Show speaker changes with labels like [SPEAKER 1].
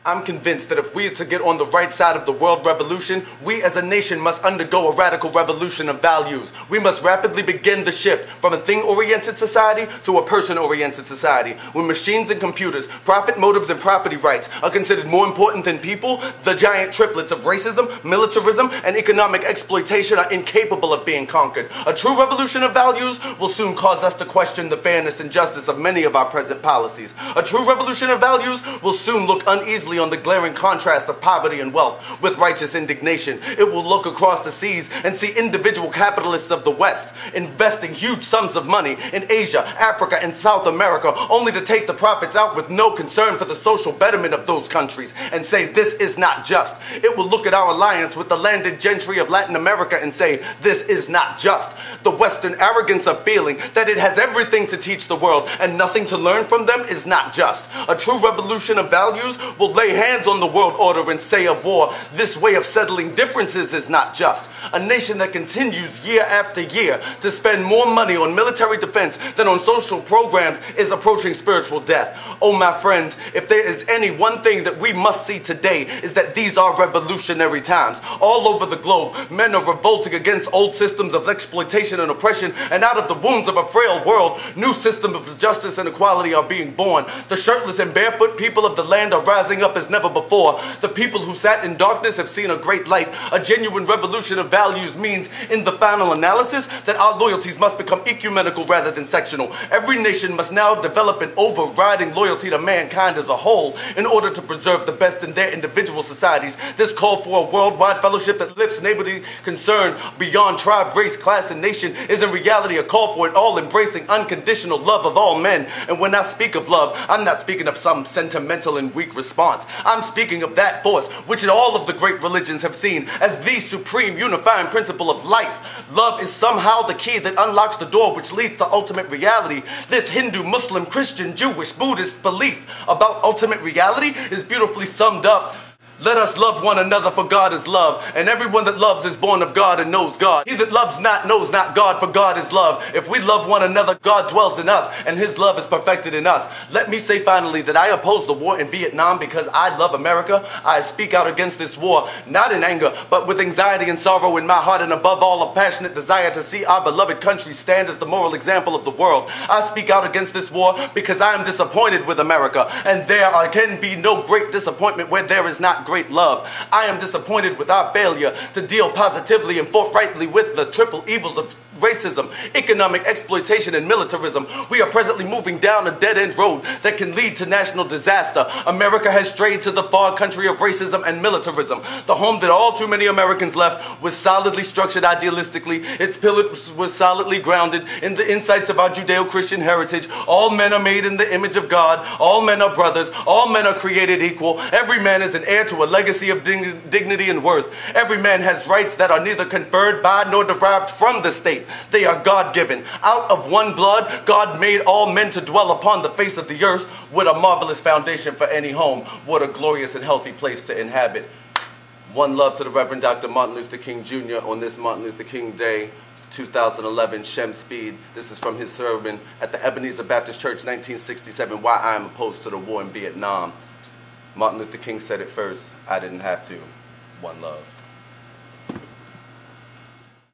[SPEAKER 1] I'm convinced that if we are to get on the right side of the world revolution, we as a nation must undergo a radical revolution of values. We must rapidly begin the shift from a thing-oriented society to a person-oriented society. When machines and computers, profit motives and property rights are considered more important than people, the giant triplets of racism, militarism, and economic exploitation are incapable of being conquered. A true revolution of values will soon cause us to question the fairness and justice of many of our present policies. A true revolution of values will soon look uneasily on the glaring contrast of poverty and wealth with righteous indignation. It will look across the seas and see individual capitalists of the West investing huge sums of money in Asia, Africa, and South America, only to take the profits out with no concern for the social betterment of those countries and say, this is not just. It will look at our alliance with the landed gentry of Latin America and say, this is not just. The Western arrogance of feeling that it has everything to teach the world and nothing to learn from them is not just. A true revolution of values will lay hands on the world order and say of war, this way of settling differences is not just. A nation that continues year after year to spend more money on military defense than on social programs is approaching spiritual death. Oh my friends, if there is any one thing that we must see today is that these are revolutionary times. All over the globe, men are revolting against old systems of exploitation and oppression, and out of the wounds of a frail world, new systems of justice and equality are being born. The shirtless and barefoot people of the land are rising up as never before. The people who sat in darkness have seen a great light. A genuine revolution of values means, in the final analysis, that our loyalties must become ecumenical rather than sectional. Every nation must now develop an overriding loyalty to mankind as a whole in order to preserve the best in their individual societies. This call for a worldwide fellowship that lifts neighborly concern beyond tribe, race, class, and nation is in reality a call for an all-embracing, unconditional love of all men. And when I speak of love, I'm not speaking of some sentimental and weak response. I'm speaking of that force which all of the great religions have seen as the supreme unifying principle of life. Love is somehow the key that unlocks the door which leads to ultimate reality. This Hindu, Muslim, Christian, Jewish, Buddhist belief about ultimate reality is beautifully summed up. Let us love one another, for God is love, and everyone that loves is born of God and knows God. He that loves not knows not God, for God is love. If we love one another, God dwells in us, and his love is perfected in us. Let me say finally that I oppose the war in Vietnam because I love America. I speak out against this war, not in anger, but with anxiety and sorrow in my heart, and above all, a passionate desire to see our beloved country stand as the moral example of the world. I speak out against this war because I am disappointed with America, and there can be no great disappointment where there is not great love. I am disappointed with our failure to deal positively and forthrightly with the triple evils of racism, economic exploitation, and militarism. We are presently moving down a dead-end road that can lead to national disaster. America has strayed to the far country of racism and militarism. The home that all too many Americans left was solidly structured idealistically. Its pillars were solidly grounded in the insights of our Judeo-Christian heritage. All men are made in the image of God. All men are brothers. All men are created equal. Every man is an heir to a legacy of dignity and worth. Every man has rights that are neither conferred by nor derived from the state. They are God-given. Out of one blood, God made all men to dwell upon the face of the earth. What a marvelous foundation for any home. What a glorious and healthy place to inhabit. One love to the Reverend Dr. Martin Luther King Jr. on this Martin Luther King Day, 2011, Shem Speed. This is from his sermon at the Ebenezer Baptist Church, 1967, Why I Am Opposed to the War in Vietnam. Martin Luther King said it first. I didn't have to. One love.